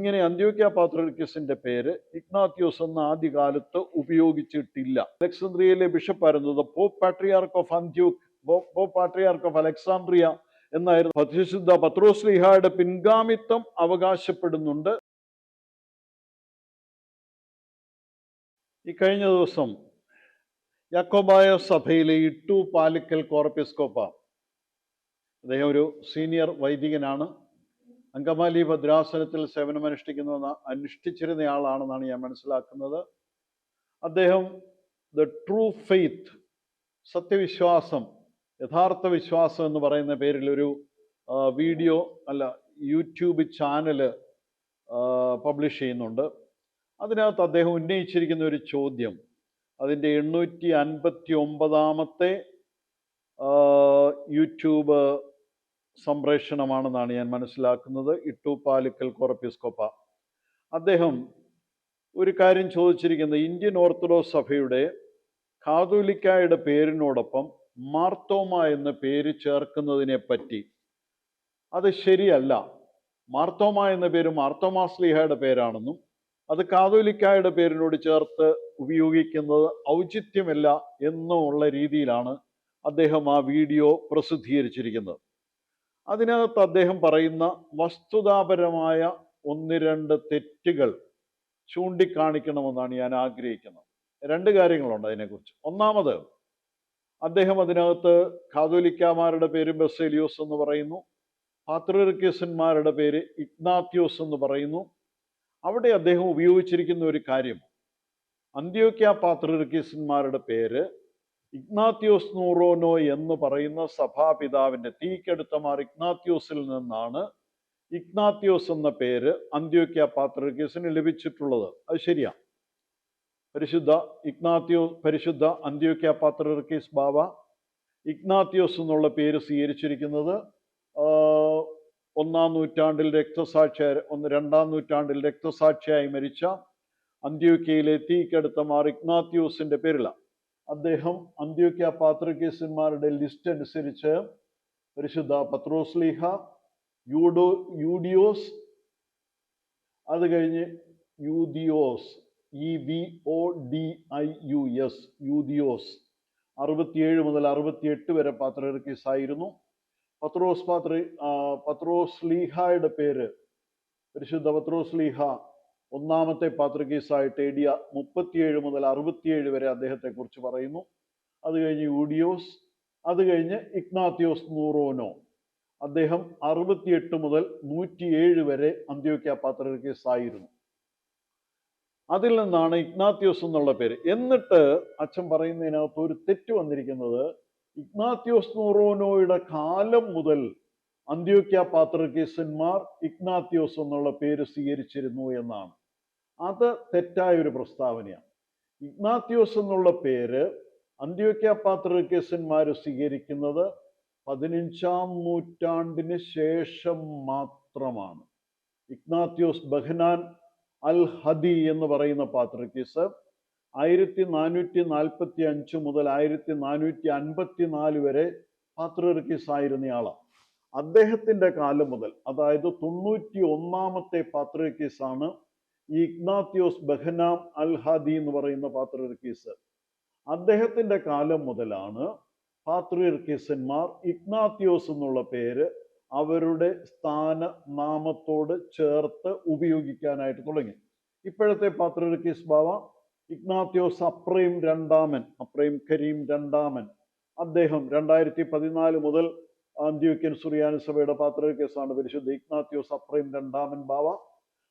ഇങ്ങനെ അന്ത്യോക്യ പാത്രിയർക്കീസിന്റെ പേര് ഇഗ്നാത്യോസ് എന്ന ആദ്യകാലത്ത് ഉപയോഗിച്ചിട്ടില്ല. അലക്സാന്ദ്രിയയിലെ ബിഷപ്പായിരുന്നത് pope patriarch of Antioch, pope patriarch of Alexandria എന്നായിരുന്നു. പരിശുദ്ധ പത്രോസ്ലീഹായുടെ പിൻഗാമിത്വം അവകാശപ്പെടുന്നുണ്ട്. ഈ കഴിഞ്ഞ ദിവസം യാക്കോബായ സഭയിലെ ഇട്ടു പാലിക്കൽ കോർപ്പിസ്കോപ്പ, അദ്ദേഹം ഒരു സീനിയർ വൈദികനാണ്, അങ്കമാലി ഭദ്രാസനത്തിൽ അനുഷ്ഠിച്ചിരുന്നയാളാണെന്നാണ് ഞാൻ മനസ്സിലാക്കുന്നത്. അദ്ദേഹം ദ ട്രൂ ഫെയ്ത്ത്, സത്യവിശ്വാസം, യഥാർത്ഥ വിശ്വാസം എന്ന് പറയുന്ന പേരിൽ ഒരു വീഡിയോ യൂട്യൂബ് ചാനല് പബ്ലിഷ് ചെയ്യുന്നുണ്ട്. അതിനകത്ത് അദ്ദേഹം ഉന്നയിച്ചിരിക്കുന്ന ഒരു ചോദ്യം, അതിൻ്റെ 859-ാമത്തെ യൂട്യൂബ് സംപ്രേഷണമാണെന്നാണ് ഞാൻ മനസ്സിലാക്കുന്നത്. ഇട്ടു പാലിക്കൽ കോർപ്പിസ്കോപ്പ അദ്ദേഹം ഒരു കാര്യം ചോദിച്ചിരിക്കുന്നത്, ഇന്ത്യൻ ഓർത്തഡോക്സ് സഭയുടെ കാതോലിക്കായുടെ പേരിനോടൊപ്പം മാർത്തോമ എന്ന പേര് ചേർക്കുന്നതിനെ പറ്റി. അത് ശരിയല്ല. മാർത്തോമ എന്ന പേര് മാർത്തോമാ ശ്ലീഹയുടെ പേരാണെന്നും അത് കാതോലിക്കായുടെ പേരിനോട് ചേർത്ത് ഉപയോഗിക്കുന്നത് ഔചിത്യമല്ല എന്നുള്ള രീതിയിലാണ് അദ്ദേഹം ആ വീഡിയോ പ്രസിദ്ധീകരിച്ചിരിക്കുന്നത്. അതിനകത്ത് അദ്ദേഹം പറയുന്ന വസ്തുതാപരമായ 1-2 തെറ്റുകൾ ചൂണ്ടിക്കാണിക്കണമെന്നാണ് ഞാൻ ആഗ്രഹിക്കുന്നത്. 2 കാര്യങ്ങളുണ്ട് അതിനെക്കുറിച്ച്. ഒന്നാമത്, അദ്ദേഹം അതിനകത്ത് കാതോലിക്കാമാരുടെ പേര് ബസേലിയോസ് എന്ന് പറയുന്നു, പാത്രിയർക്കീസന്മാരുടെ പേര് ഇഗ്നാത്യോസ് എന്ന് പറയുന്നു. അവിടെ അദ്ദേഹം ഉപയോഗിച്ചിരിക്കുന്ന ഒരു കാര്യം, അന്ത്യോക്യ പാത്രിയർക്കീസന്മാരുടെ പേര് ഇഗ്നാത്യോസ് നൂറോനോ എന്ന് പറയുന്ന സഭാപിതാവിൻ്റെ തീക്കടുത്ത മാർ ഇഗ്നാത്യോസിൽ നിന്നാണ് ഇഗ്നാത്യോസ് എന്ന പേര് അന്ത്യോക്യ പാത്രിയർക്കീസിന് ലഭിച്ചിട്ടുള്ളത്. അത് ശരിയാണ്. പരിശുദ്ധ അന്ത്യോക്യ പാത്രിയർക്കീസ് ബാവ ഇഗ്നാത്യോസ് എന്നുള്ള പേര് സ്വീകരിച്ചിരിക്കുന്നത് 2-ാം നൂറ്റാണ്ടിൽ രക്തസാക്ഷിയായി മരിച്ച അന്ത്യോക്യയിലെ തീക്കടുത്ത മാർ ഇഗ്നാത്യോസിന്റെ പേരിലാണ്. അദ്ദേഹം അന്ത്യോക്യ പാത്രിയർക്കീസന്മാരുടെ ലിസ്റ്റ് അനുസരിച്ച് പരിശുദ്ധ പത്രോസ്ലീഹ, യൂഡിയോസ്, അത് കഴിഞ്ഞ് യൂദിയോസ്, EVODIUS, യൂദിയോസ് 67 മുതൽ 68 വരെ പാത്രിയർക്കീസ് ആയിരുന്നു. പത്രോസ്ലീഹയുടെ പേര് പരിശുദ്ധ പത്രോസ്ലീഹ 1-ാമത്തെ പാത്രിയർക്കീസായിട്ട് AD 37 മുതൽ 67 വരെ അദ്ദേഹത്തെ കുറിച്ച് പറയുന്നു. അത് കഴിഞ്ഞ് യൂഡിയോസ്, അത് കഴിഞ്ഞ് ഇഗ്നാത്യോസ് നൂറോനോ, അദ്ദേഹം 68 മുതൽ 107 വരെ അന്ത്യോക്യ പാത്രിയർക്കീസ് ആയിരുന്നു. അതിൽ നിന്നാണ് ഇഗ്നാത്യോസ് എന്നുള്ള പേര്. എന്നിട്ട് അച്ഛൻ പറയുന്നതിനകത്ത് ഒരു തെറ്റ് വന്നിരിക്കുന്നത്, ഇഗ്നാത്യോസ് നൂറോനോയുടെ കാലം മുതൽ അന്ത്യോക്യ പാത്രിയർക്കീസന്മാർ ഇഗ്നാത്യോസ് എന്നുള്ള പേര് സ്വീകരിച്ചിരുന്നു എന്നാണ്. അത് തെറ്റായ ഒരു പ്രസ്താവനയാണ്. ഇഗ്നാത്യോസ് എന്നുള്ള പേര് അന്ത്യോക്യ പാത്രിയർക്കീസന്മാർ സ്വീകരിക്കുന്നത് 15-ാം നൂറ്റാണ്ടിന് ശേഷം മാത്രമാണ്. ഇഗ്നാത്യോസ് ബഹനാൻ അൽ ഹദി എന്ന് പറയുന്ന പാത്രിയർക്കീസ് 1445 മുതൽ 1454 വരെ പാത്രിയർക്കീസ് ആയിരുന്നയാളാണ്. അദ്ദേഹത്തിന്റെ കാലം മുതൽ, അതായത് 91-ാമത്തെ പാത്രിയർക്കീസാണ് ഈ ഇഗ്നാത്യോസ് ബഹനാം അൽ ഹദി എന്ന് പറയുന്ന പാത്രിയർക്കീസ്. അദ്ദേഹത്തിന്റെ കാലം മുതലാണ് പാത്രിയർക്കീസന്മാർ ഇഗ്നാത്യോസ് എന്നുള്ള പേര് അവരുടെ സ്ഥാനനാമത്തോട് ചേർത്ത് ഉപയോഗിക്കാനായിട്ട് തുടങ്ങി. ഇപ്പോഴത്തെ പാത്രിയർക്കീസ് ബാവ ഇഗ്നാത്യോസ് അപ്രൈം കരീം രണ്ടാമൻ, അദ്ദേഹം 2014 മുതൽ അന്ത്യോക്യൻ സുറിയാനി സഭയുടെ പാത്രിയർക്കീസാണ് പരിശുദ്ധ ഇഗ്നാത്യോസ് അപ്രൈം രണ്ടാമൻ ബാവ.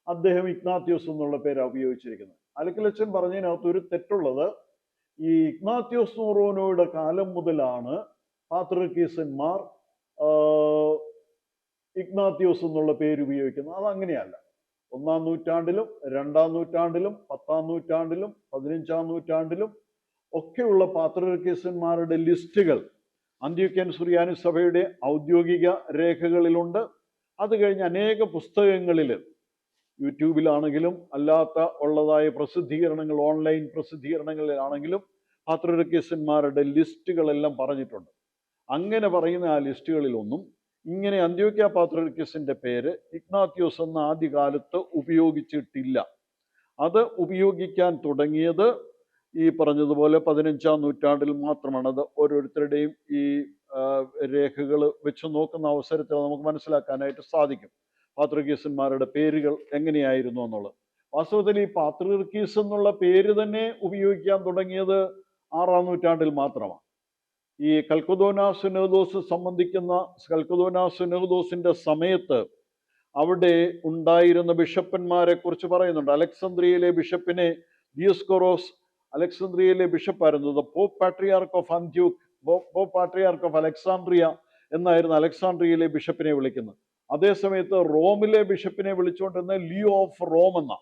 അദ്ദേഹം ഇഗ്നാത്യോസ് എന്നുള്ള പേരാണ് ഉപയോഗിച്ചിരിക്കുന്നത്. അലക്കലച്ചൻ പറഞ്ഞതിനകത്ത് ഒരു തെറ്റുള്ളത്, ഈ ഇഗ്നാത്യോസ് നൂറോനോയുടെ കാലം മുതലാണ് പാത്രിയർക്കീസന്മാർ ഇഗ്നാത്യോസ് എന്നുള്ള പേര് ഉപയോഗിക്കുന്നത്. അതങ്ങനെയല്ല. 1-ാം നൂറ്റാണ്ടിലും 2-ാം നൂറ്റാണ്ടിലും 10-ാം നൂറ്റാണ്ടിലും 15-ാം നൂറ്റാണ്ടിലും ഒക്കെയുള്ള പാത്രിയർക്കീസന്മാരുടെ ലിസ്റ്റുകൾ അന്ത്യോക്യൻ സുറിയാനി സഭയുടെ ഔദ്യോഗിക രേഖകളിലുണ്ട്. അത് കഴിഞ്ഞ് അനേക പുസ്തകങ്ങളിൽ, യൂട്യൂബിലാണെങ്കിലും അല്ലാത്ത ഉള്ളതായ പ്രസിദ്ധീകരണങ്ങൾ, ഓൺലൈൻ പ്രസിദ്ധീകരണങ്ങളിലാണെങ്കിലും പാത്രിയർക്കീസന്മാരുടെ ലിസ്റ്റുകളെല്ലാം പറഞ്ഞിട്ടുണ്ട്. അങ്ങനെ പറയുന്ന ആ ലിസ്റ്റുകളിലൊന്നും ഇങ്ങനെ അന്ത്യോക്യ പാത്രിയർക്കീസിന്റെ പേര് ഇഗ്നാത്യോസ് എന്ന ആദ്യകാലത്ത് ഉപയോഗിച്ചിട്ടില്ല. അത് ഉപയോഗിക്കാൻ തുടങ്ങിയത് ഈ പറഞ്ഞതുപോലെ 15-ാം നൂറ്റാണ്ടിൽ മാത്രമാണ്. അത് ഓരോരുത്തരുടെയും ഈ രേഖകൾ വെച്ച് നോക്കുന്ന അവസരത്തിൽ നമുക്ക് മനസ്സിലാക്കാനായിട്ട് സാധിക്കും പാത്രിയർക്കീസന്മാരുടെ പേരുകൾ എങ്ങനെയായിരുന്നു എന്നുള്ളത്. വാസ്തവത്തിൽ ഈ പാത്രിയർക്കീസ് എന്നുള്ള പേര് തന്നെ ഉപയോഗിക്കാൻ തുടങ്ങിയത് 6-ാം നൂറ്റാണ്ടിൽ മാത്രമാണ്. ഈ കൽക്കദോന സുനഹദോസ് സംബന്ധിക്കുന്ന കൽക്കദോന സുനഹദോസിന്റെ സമയത്ത് അവിടെ ഉണ്ടായിരുന്ന ബിഷപ്പന്മാരെ കുറിച്ച് പറയുന്നുണ്ട്. അലക്സാന്ദ്രിയയിലെ ബിഷപ്പിനെ ദിയോസ്കോറോസ്, അലക്സാന്ദ്രിയയിലെ ബിഷപ്പായിരുന്നത് pope patriarch of Antioch, pope patriarch of Alexandria എന്നായിരുന്നു അലക്സാണ്ട്രിയയിലെ ബിഷപ്പിനെ വിളിക്കുന്നത്. അതേസമയത്ത് റോമിലെ ബിഷപ്പിനെ വിളിച്ചുകൊണ്ടിരുന്ന ലിയോ ഓഫ് റോം എന്ന,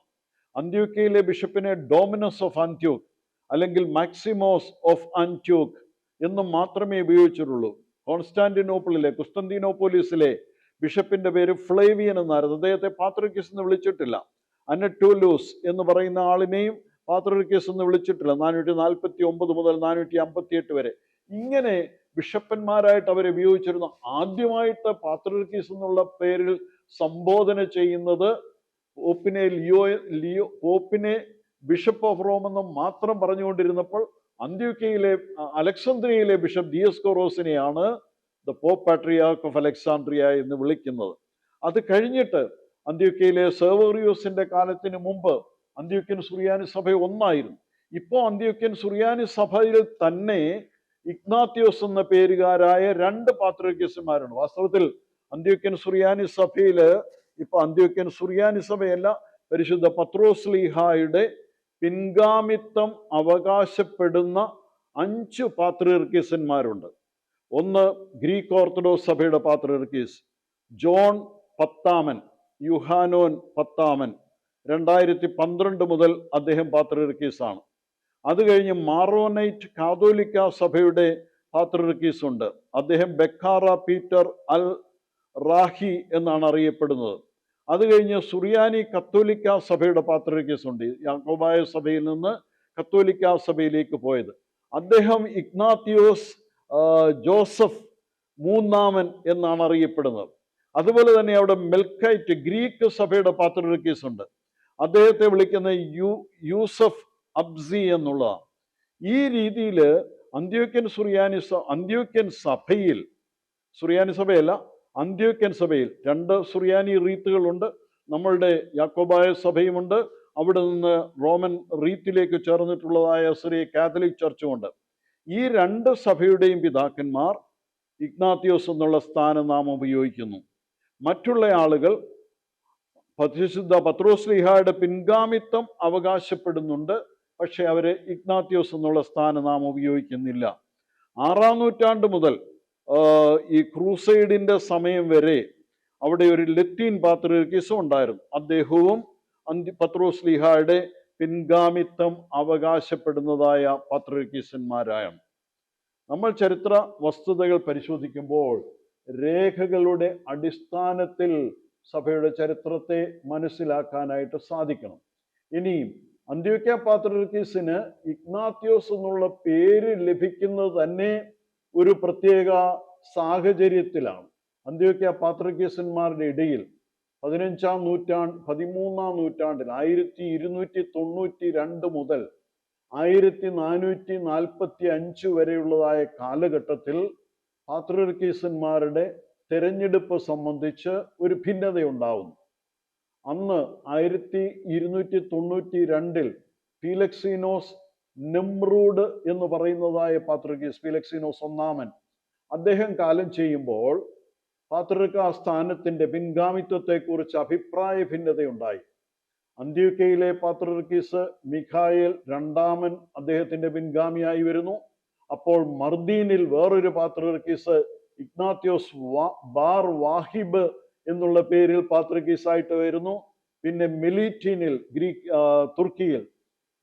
അന്ത്യോക്യയിലെ ബിഷപ്പിനെ ഡോമിനസ് ഓഫ് അന്ത്യോക്ക് അല്ലെങ്കിൽ മാക്സിമോസ് ഓഫ് അന്ത്യോക്ക് എന്നും മാത്രമേ ഉപയോഗിച്ചിട്ടുള്ളൂ. കുസ്തന്തീനോപ്പോലിസിലെ ബിഷപ്പിന്റെ പേര് ഫ്ലേവിയൻ എന്നായിരുന്നു. അദ്ദേഹത്തെ പാത്രിയർക്കീസ് എന്ന് വിളിച്ചിട്ടില്ല. അനറ്റോലൂസ് എന്ന് പറയുന്ന ആളിനെയും പാത്രിയർക്കീസ് എന്ന് വിളിച്ചിട്ടില്ല. 449 മുതൽ 458 വരെ ഇങ്ങനെ ബിഷപ്പന്മാരായിട്ട് അവരെ ഉപയോഗിച്ചിരുന്നു. ആദ്യമായിട്ട് പാത്രിയർക്കീസ് എന്നുള്ള പേരിൽ സംബോധന ചെയ്യുന്നത് പോപ്പിനെ ബിഷപ്പ് ഓഫ് റോം എന്ന് മാത്രം പറഞ്ഞുകൊണ്ടിരുന്നപ്പോൾ അന്ത്യോക്യയിലെ അലക്സാന്ദ്രിയയിലെ ബിഷപ്പ് ദിയോസ്കോറോസിനെയാണ് the pope patriarch of Alexandria എന്ന് വിളിക്കുന്നത്. അത് കഴിഞ്ഞിട്ട് അന്ത്യോക്യയിലെ സെർവേറിയോസിന്റെ കാലത്തിന് മുമ്പ് അന്ത്യോക്യൻ സുറിയാനി സഭ ഒന്നായിരുന്നു. ഇപ്പോൾ അന്ത്യോക്യൻ സുറിയാനി സഭയിൽ തന്നെ ഇഗ്നാത്യോസ് എന്ന പേരുകാരായ 2 പാത്രിയർക്കീസുമാരുണ്ട്. വാസ്തവത്തിൽ അന്ത്യോക്യൻ സുറിയാനി സഭയില് ഇപ്പൊ അന്ത്യോക്യൻ സുറിയാനി സഭയല്ല, പരിശുദ്ധ പത്രോസ്ലീഹായുടെ പിൻഗാമിത്വം അവകാശപ്പെടുന്ന 5 പാത്രിയർക്കീസന്മാരുണ്ട്. ഒന്ന് ഗ്രീക്ക് ഓർത്തഡോക്സ് സഭയുടെ പാത്രിയർക്കീസ് ജോൺ 10-ാമൻ, യുഹാനോൻ 10-ാമൻ. 2012 മുതൽ അദ്ദേഹം പാത്രിയർക്കീസാണ്. അത് കഴിഞ്ഞ് മാറോനൈറ്റ് കാതോലിക്ക സഭയുടെ പാത്രിയർക്കീസ് ഉണ്ട്. അദ്ദേഹം ബെക്കാറ പീറ്റർ അൽ റാഹി എന്നാണ് അറിയപ്പെടുന്നത്. അത് കഴിഞ്ഞ് സുറിയാനി കത്തോലിക്ക സഭയുടെ പാത്രിയർക്കീസ് ഉണ്ട്, യാക്കോബായ സഭയിൽ നിന്ന് കത്തോലിക്ക സഭയിലേക്ക് പോയത്. അദ്ദേഹം ഇഗ്നാത്യോസ് ജോസഫ് 3-ാമൻ എന്നാണ് അറിയപ്പെടുന്നത്. അതുപോലെ തന്നെ അവിടെ മെൽക്കൈറ്റ് ഗ്രീക്ക് സഭയുടെ പാത്രിയർക്കീസ് ഉണ്ട്. അദ്ദേഹത്തെ വിളിക്കുന്ന യൂസഫ് അബ്സി എന്നുള്ളതാണ്. ഈ രീതിയിൽ അന്ത്യോക്യൻ സഭയിൽ, സുറിയാനി സഭയല്ല, അന്ത്യോക്യൻ സഭയിൽ 2 സുറിയാനി റീത്തുകളുണ്ട്. നമ്മളുടെ യാക്കോബായ സഭയുമുണ്ട്, അവിടെ നിന്ന് റോമൻ റീത്തിലേക്ക് ചേർന്നിട്ടുള്ളതായ സിറിയ കാത്തലിക് ചർച്ചുമുണ്ട്. ഈ 2 സഭയുടെയും പിതാക്കന്മാർ ഇഗ്നാത്യോസ് എന്നുള്ള സ്ഥാനനാമം ഉപയോഗിക്കുന്നു. മറ്റുള്ള ആളുകൾ പരിശുദ്ധ പത്രോസ്ലീഹായുടെ പിൻഗാമിത്വം അവകാശപ്പെടുന്നുണ്ട്, പക്ഷെ അവര് ഇഗ്നാത്യോസ് എന്നുള്ള സ്ഥാനനാമം ഉപയോഗിക്കുന്നില്ല. 6-ാം നൂറ്റാണ്ട് മുതൽ ഈ ക്രൂസൈഡിന്റെ സമയം വരെ അവിടെ ഒരു ലത്തീൻ പാത്രിയർക്കീസും ഉണ്ടായിരുന്നു. അദ്ദേഹവും പത്രോസ്ലീഹായുടെ പിൻഗാമിത്വം അവകാശപ്പെടുന്നതായ പാത്രിയർക്കീസന്മാരായാണ്. നമ്മൾ ചരിത്ര വസ്തുതകൾ പരിശോധിക്കുമ്പോൾ രേഖകളുടെ അടിസ്ഥാനത്തിൽ സഭയുടെ ചരിത്രത്തെ മനസ്സിലാക്കാനായിട്ട് സാധിക്കണം. ഇനിയും അന്ത്യോക്യ പാത്രിയർക്കീസിന് ഇഗ്നാത്യോസ് എന്നുള്ള പേര് ലഭിക്കുന്നത് തന്നെ ഒരു പ്രത്യേക സാഹചര്യത്തിലാണ്. അന്ത്യോക്യ പാത്രിയർക്കീസന്മാരുടെ ഇടയിൽ 13-ാം നൂറ്റാണ്ടിൽ 1292 മുതൽ 1445 വരെയുള്ളതായ കാലഘട്ടത്തിൽ പാത്രിയർക്കീസന്മാരുടെ തെരഞ്ഞെടുപ്പ് സംബന്ധിച്ച് ഒരു ഭിന്നതയുണ്ടാവുന്നു. അന്ന് 1292 ഫീലക്സീനോസ് നെമ്രൂഡ് എന്ന് പറയുന്നതായ പാത്രിയർക്കീസ്, ഫീലക്സീനോസ് 1-ാമൻ, അദ്ദേഹം കാലം ചെയ്യുമ്പോൾ പാത്രിയർക്ക സ്ഥാനത്തിന്റെ പിൻഗാമിത്വത്തെക്കുറിച്ച് അഭിപ്രായ ഭിന്നതയുണ്ടായി. അന്ത്യോക്യയിലെ പാത്രിയർക്കീസ് മിഖായേൽ 2-ാമൻ അദ്ദേഹത്തിന്റെ പിൻഗാമിയായി വരുന്നു. അപ്പോൾ മർദീനിൽ വേറൊരു പാത്രിയർക്കീസ് ഇഗ്നാത്യോസ് ബാർ വാഹിബ് എന്നുള്ള പേരിൽ പാത്രിയർക്കീസായിട്ട് വരുന്നു. പിന്നെ മെലീറ്റീനിൽ തുർക്കിയിൽ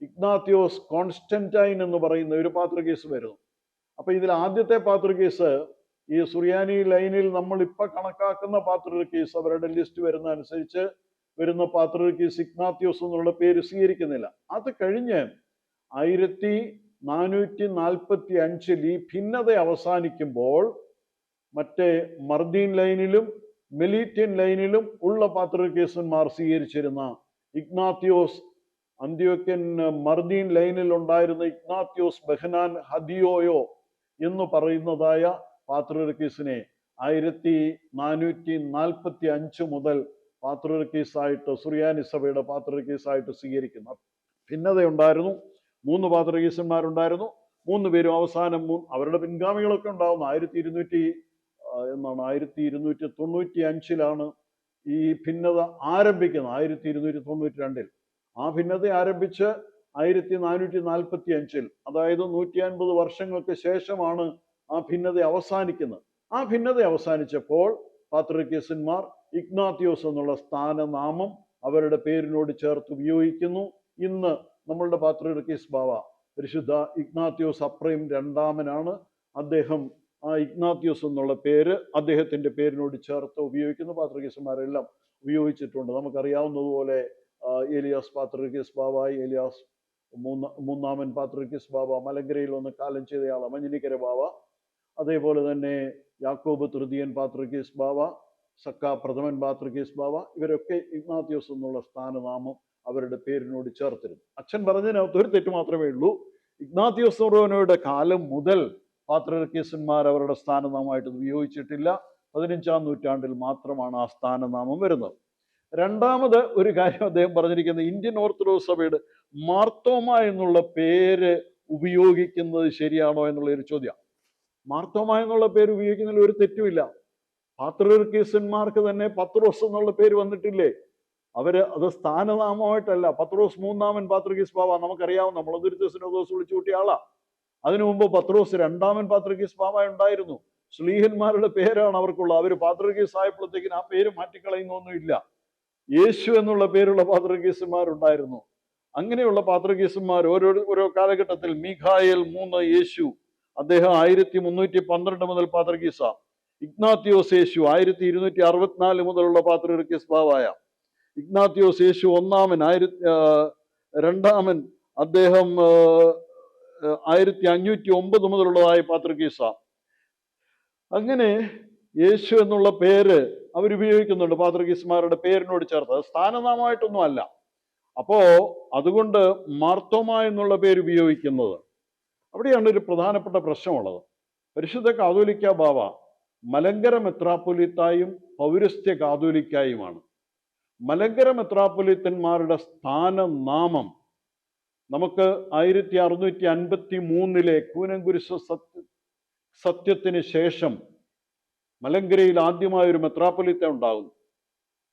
ഇഗ്നാത്യോസ് കോൺസ്റ്റന്റൈൻ എന്ന് പറയുന്ന ഒരു പാത്രിയർക്കീസ് വരുന്നു. അപ്പൊ ഇതിൽ ആദ്യത്തെ പാത്രിയർക്കീസ് ഈ സുറിയാനി ലൈനിൽ നമ്മൾ ഇപ്പൊ കണക്കാക്കുന്ന പാത്രിയർക്കീസ് അവരുടെ ലിസ്റ്റ് വരുന്ന അനുസരിച്ച് വരുന്ന പാത്രിയർക്കീസ് ഇഗ്നാത്യോസ് എന്നുള്ള പേര് സ്വീകരിക്കുന്നില്ല. അത് കഴിഞ്ഞ് 1445 ഈ ഭിന്നത അവസാനിക്കുമ്പോൾ മറ്റേ മർദീൻ ലൈനിലും മെലീറ്റിയൻ ലൈനിലും ഉള്ള പാത്രികേസന്മാർ സ്വീകരിച്ചിരുന്ന ഇഗ്നാത്തിയോസ്, അന്ത്യോക്യൻ മർദീൻ ലൈനിൽ ഉണ്ടായിരുന്ന ഇഗ്നാത്തിയോസ് ബെഹനാൻ ഹദിയോയോ എന്ന് പറയുന്നതായ പാത്രികേസിനെ 1445 മുതൽ പാത്രികേസായിട്ട്, സുറിയാനി സഭയുടെ പാത്രികേസായിട്ട് സ്വീകരിക്കുന്ന ഭിന്നതയുണ്ടായിരുന്നു. 3 പാത്രികേസന്മാരുണ്ടായിരുന്നു. 3 പേരും അവസാനം അവരുടെ പിൻഗാമികളൊക്കെ ഉണ്ടാവുന്നു. 1295 ഈ ഭിന്നത ആരംഭിക്കുന്നത്. 1292 ആ ഭിന്നത ആരംഭിച്ച് 1445 അതായത് 150 വർഷങ്ങൾക്ക് ശേഷമാണ് ആ ഭിന്നത അവസാനിക്കുന്നത്. ആ ഭിന്നത അവസാനിച്ചപ്പോൾ പാത്രികേസന്മാർ ഇഗ്നാത്തിയോസ് എന്നുള്ള സ്ഥാനനാമം അവരുടെ പേരിനോട് ചേർത്ത് ഉപയോഗിക്കുന്നു. ഇന്ന് നമ്മളുടെ പാത്രികേസ് ബാവ പരിശുദ്ധ ഇഗ്നാത്തിയോസ് അപ്രൈം രണ്ടാമനാണ്. അദ്ദേഹം ആ ഇഗ്നാത്തിയോസ് എന്നുള്ള പേര് അദ്ദേഹത്തിന്റെ പേരിനോട് ചേർത്ത് ഉപയോഗിക്കുന്ന പാത്രികേസന്മാരെല്ലാം ഉപയോഗിച്ചിട്ടുണ്ട്. നമുക്കറിയാവുന്നതുപോലെ ഏലിയാസ് പാത്രികേസ് ബാവ, ഏലിയാസ് മൂന്നാമൻ പാത്രികേസ് ബാവ, മലങ്കരയിൽ വന്ന് കാലം ചെയ്തയാള് മഞ്ഞിനിക്കര ബാവ, അതേപോലെ തന്നെ യാക്കോബ് തൃതീയൻ പാത്രികേസ് ബാവ, സക്ക പ്രഥമൻ പാത്രികേസ് ബാവ, ഇവരൊക്കെ ഇഗ്നാത്തിയോസ് എന്നുള്ള സ്ഥാനനാമം അവരുടെ പേരിനോട് ചേർത്തിരുന്നു. അച്ഛൻ പറഞ്ഞതിനകത്ത് ഒരു തെറ്റ് മാത്രമേ ഉള്ളൂ. ഇഗ്നാത്തിയോസ് ഒറോനോയുടെ കാലം മുതൽ പാത്രികേസന്മാർ അവരുടെ സ്ഥാനനാമമായിട്ട് ഉപയോഗിച്ചിട്ടില്ല. 15-ാം നൂറ്റാണ്ടിൽ മാത്രമാണ് ആ സ്ഥാനനാമം വരുന്നത്. രണ്ടാമത് ഒരു കാര്യം അദ്ദേഹം പറഞ്ഞിരിക്കുന്നത്, ഇന്ത്യൻ ഓർത്തഡോക്സ് സഭയുടെ മാർത്തോമ എന്നുള്ള പേര് ഉപയോഗിക്കുന്നത് ശരിയാണോ എന്നുള്ള ഒരു ചോദ്യം. മാർത്തോമ എന്നുള്ള പേര് ഉപയോഗിക്കുന്നതിൽ ഒരു തെറ്റുമില്ല. പാത്രികേസന്മാർക്ക് തന്നെ പത്രോസ് എന്നുള്ള പേര് വന്നിട്ടില്ലേ? അത് സ്ഥാനനാമമായിട്ടല്ല. പത്രോസ് മൂന്നാമൻ പാത്രികേസ് ബാവ നമുക്കറിയാവുന്ന മുളതുരുത്ത് സിനോദോസ് വിളിച്ചു കൂട്ടിയ ആളാ. അതിനു മുമ്പ് പത്രോസ് രണ്ടാമൻ പാത്രികേസ് ബാവ ഉണ്ടായിരുന്നു. ശ്ലീഹന്മാരുടെ പേരാണ് അവർക്കുള്ള. അവർ പാത്രികേസ് ആയപ്പോഴത്തേക്കിന് ആ പേര് മാറ്റിക്കളയുന്നൊന്നുമില്ല. യേശു എന്നുള്ള പേരുള്ള പാത്രികേസന്മാരുണ്ടായിരുന്നു. അങ്ങനെയുള്ള പാത്രികേസന്മാർ ഓരോ കാലഘട്ടത്തിൽ മീഖായേൽ 3 യേശു, അദ്ദേഹം 1312 മുതൽ പാത്രികേസ. ഇഗ്നാത്തിയോസ് യേശു 1264 മുതലുള്ള പാത്രികേസ് ബാവായ. ഇഗ്നാത്തിയോസ് യേശു ഒന്നാമൻ രണ്ടാമൻ അദ്ദേഹം 1509 മുതലുള്ളതായ പാത്രികേസ. അങ്ങനെ യേശു എന്നുള്ള പേര് അവരുപയോഗിക്കുന്നുണ്ട് പാത്രികേസന്മാരുടെ പേരിനോട് ചേർത്ത്. അത് സ്ഥാനനാമമായിട്ടൊന്നും അല്ല. അപ്പോ അതുകൊണ്ട് മാർത്തോമ എന്നുള്ള പേര് ഉപയോഗിക്കുന്നത്, അവിടെയാണ് ഒരു പ്രധാനപ്പെട്ട പ്രശ്നമുള്ളത്. പരിശുദ്ധ കാതോലിക്ക ബാവ മലങ്കര മെത്രാപ്പൊലീത്തായും പൗരസ്ത്യ കാതോലിക്കായുമാണ്. മലങ്കര മെത്രാപ്പൊലീത്തന്മാരുടെ സ്ഥാനനാമം നമുക്ക് 1653 കൂനംകുരിശ് സത്യത്തിന് ശേഷം മലങ്കരയിൽ ആദ്യമായൊരു മെത്രാപ്പൊലീത്ത ഉണ്ടാകുന്നു.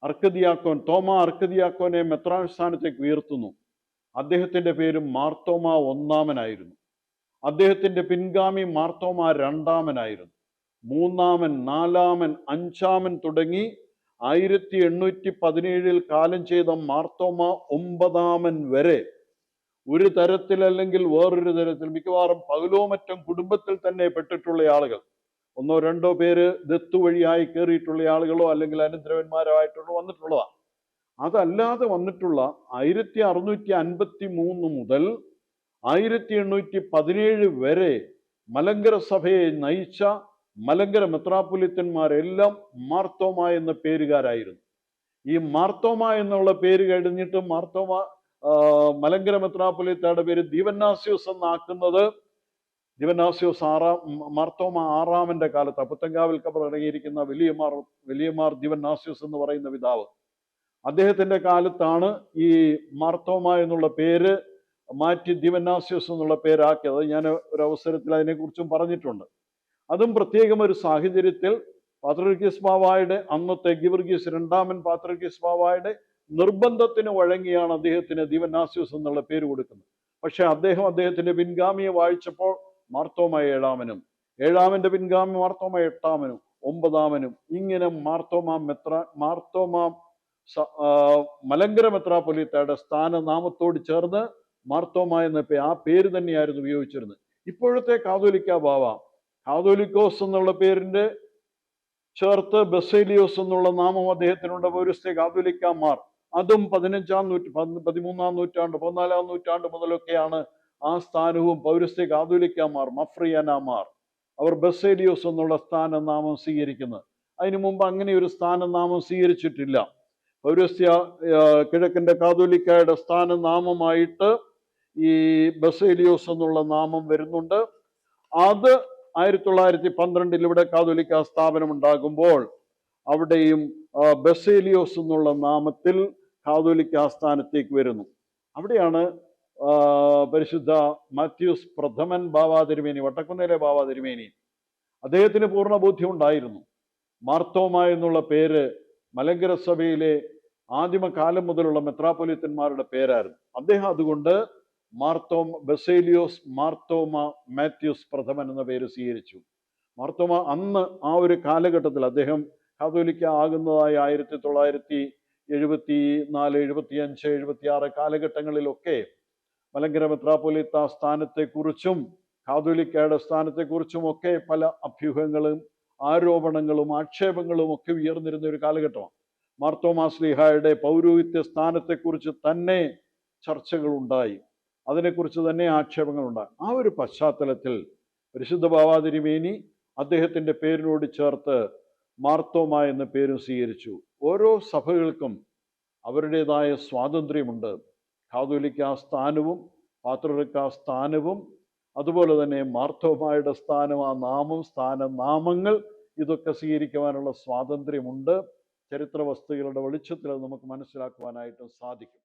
അർക്കദിയാക്കോൻ തോമ അർക്കദിയാക്കോനെ മെത്രാൻ സ്ഥാനത്തേക്ക് ഉയർത്തുന്നു. അദ്ദേഹത്തിന്റെ പേര് മാർത്തോമ ഒന്നാമനായിരുന്നു. അദ്ദേഹത്തിന്റെ പിൻഗാമി മാർത്തോമ രണ്ടാമനായിരുന്നു. മൂന്നാമൻ, നാലാമൻ, അഞ്ചാമൻ തുടങ്ങി 1817 കാലം ചെയ്ത മാർത്തോമ 9-ാമൻ വരെ ഒരു തരത്തിൽ അല്ലെങ്കിൽ വേറൊരു തരത്തിൽ, മിക്കവാറും പകലോ മറ്റും കുടുംബത്തിൽ തന്നെ പെട്ടിട്ടുള്ള ആളുകൾ, 1-2 പേര് ദത്തു വഴിയായി കയറിയിട്ടുള്ള ആളുകളോ അല്ലെങ്കിൽ അനന്തരവന്മാരായിട്ടുള്ള വന്നിട്ടുള്ളതാണ്. അതല്ലാതെ വന്നിട്ടുള്ള 1653 മുതൽ 1817 വരെ മലങ്കര സഭയെ നയിച്ച മലങ്കര മെത്രാപ്പൊലീത്തന്മാരെല്ലാം മാർത്തോമ എന്ന പേരുകാരായിരുന്നു. ഈ മാർത്തോമ എന്നുള്ള പേര് കഴിഞ്ഞിട്ട് മലങ്കര മെത്രാപ്പൊലീത്തയുടെ പേര് ദിവന്നാസ്യോസ് എന്നാക്കുന്നത് മാർത്തോമ 6-ാമന്റെ കാലത്ത് പുത്തങ്കാവിൽ കബറടങ്ങിയിരിക്കുന്ന വലിയമാർ ദിവന്നാസ്യോസ് എന്ന് പറയുന്ന പിതാവ്, അദ്ദേഹത്തിന്റെ കാലത്താണ് ഈ മാർത്തോമ എന്നുള്ള പേര് മാറ്റി ദിവന്നാസ്യോസ് എന്നുള്ള പേരാക്കിയത്. ഞാൻ ഒരു അവസരത്തിൽ അതിനെക്കുറിച്ചും പറഞ്ഞിട്ടുണ്ട്. അതും പ്രത്യേകം ഒരു സാഹചര്യത്തിൽ പാത്രികേസ് ബാവായുടെ അന്നത്തെ ഗീവർഗീസ് രണ്ടാമൻ പാത്രികേസ് ബാവായുടെ നിർബന്ധത്തിന് വഴങ്ങിയാണ് അദ്ദേഹത്തിന് ദിവന്നാസ്യോസ് എന്നുള്ള പേര് കൊടുക്കുന്നത്. പക്ഷെ അദ്ദേഹത്തിന്റെ പിൻഗാമിയെ വായിച്ചപ്പോൾ മാർത്തോമ 7-ാമനും, 7-ാമന്റെ പിൻഗാമി മാർത്തോമ 8-ാമനും 9-ാമനും, ഇങ്ങനെ മാർത്തോമ മലങ്കര മെത്രാപ്പൊലീത്തയുടെ സ്ഥാനനാമത്തോട് ചേർന്ന് മാർത്തോമ എന്ന ആ പേര് തന്നെയായിരുന്നു ഉപയോഗിച്ചിരുന്നത്. ഇപ്പോഴത്തെ കാതോലിക്ക ബാവ കാതോലിക്കോസ് എന്നുള്ള പേരിന്റെ ചേർത്ത് ബസേലിയോസ് എന്നുള്ള നാമം അദ്ദേഹത്തിനുണ്ട്. പൗരസ്ത്യ കാതോലിക്കമാർ അതും 13-ാം നൂറ്റാണ്ട് 14-ാം നൂറ്റാണ്ട് മുതലൊക്കെയാണ് ആ സ്ഥാനവും പൗരസ്ത്യ കാതോലിക്കമാർ, മഫ്രിയനമാർ, അവർ ബസേലിയോസ് എന്നുള്ള സ്ഥാനനാമം സ്വീകരിക്കുന്നത്. അതിനു മുമ്പ് അങ്ങനെ ഒരു സ്ഥാനനാമം സ്വീകരിച്ചിട്ടില്ല. പൗരസ്ത്യ കിഴക്കിൻ്റെ കാതോലിക്കായുടെ സ്ഥാനനാമമായിട്ട് ഈ ബസേലിയോസ് എന്നുള്ള നാമം വരുന്നുണ്ട്. അത് 1912 ഇവിടെ കാതോലിക്ക സ്ഥാപനം ഉണ്ടാകുമ്പോൾ അവിടെയും ബസേലിയോസ് എന്നുള്ള നാമത്തിൽ കാതോലിക്ക സ്ഥാനത്തേക്ക് വരുന്നു. അവിടെയാണ് പരിശുദ്ധ മാത്യൂസ് പ്രഥമൻ ബാവാ തിരുമേനി, വട്ടക്കുന്നേലെ ബാവാ തിരുമേനി, അദ്ദേഹത്തിന് പൂർണ്ണ ബോധ്യം ഉണ്ടായിരുന്നു. മാർത്തോമ എന്നുള്ള പേര് മലങ്കര സഭയിലെ ആദിമകാലം മുതലുള്ള മെത്രാപ്പൊലീത്തന്മാരുടെ പേരായിരുന്നു. അദ്ദേഹം അതുകൊണ്ട് ബസേലിയോസ് മാർത്തോമ മാത്യൂസ് പ്രഥമൻ എന്ന പേര് സ്വീകരിച്ചു. മാർത്തോമ അന്ന് ആ ഒരു കാലഘട്ടത്തിൽ അദ്ദേഹം കാതോലിക്ക ആകുന്നതായ 1974, 75, 76 കാലഘട്ടങ്ങളിലൊക്കെ മലങ്കര മെത്രാപ്പൊലീത്ത സ്ഥാനത്തെക്കുറിച്ചും കാതോലിക്കയുടെ സ്ഥാനത്തെക്കുറിച്ചും ഒക്കെ പല അഭ്യൂഹങ്ങളും ആരോപണങ്ങളും ആക്ഷേപങ്ങളും ഒക്കെ ഉയർന്നിരുന്ന ഒരു കാലഘട്ടമാണ്. മാർത്തോമാ ശ്ലീഹായുടെ പൗരോഹിത്യ സ്ഥാനത്തെക്കുറിച്ച് തന്നെ ചർച്ചകളുണ്ടായി, അതിനെക്കുറിച്ച് തന്നെ ആക്ഷേപങ്ങളുണ്ടായി. ആ ഒരു പശ്ചാത്തലത്തിൽ പരിശുദ്ധ ബാവാ തിരുമേനി അദ്ദേഹത്തിൻ്റെ പേരിനോട് ചേർത്ത് മാർത്തോമ എന്ന പേരും സ്വീകരിച്ചു. ഓരോ സഭകൾക്കും അവരുടേതായ സ്വാതന്ത്ര്യമുണ്ട്. കാതോലിക്ക സ്ഥാനവും പാത്രിയർക്ക സ്ഥാനവും അതുപോലെ തന്നെ മാർത്തോമായുടെ സ്ഥാനം, ആ നാമം, സ്ഥാനനാമങ്ങൾ, ഇതൊക്കെ സ്വീകരിക്കുവാനുള്ള സ്വാതന്ത്ര്യമുണ്ട്. ചരിത്ര വസ്തുക്കളുടെ വെളിച്ചത്തിൽ അത് നമുക്ക് മനസ്സിലാക്കുവാനായിട്ടും സാധിക്കും.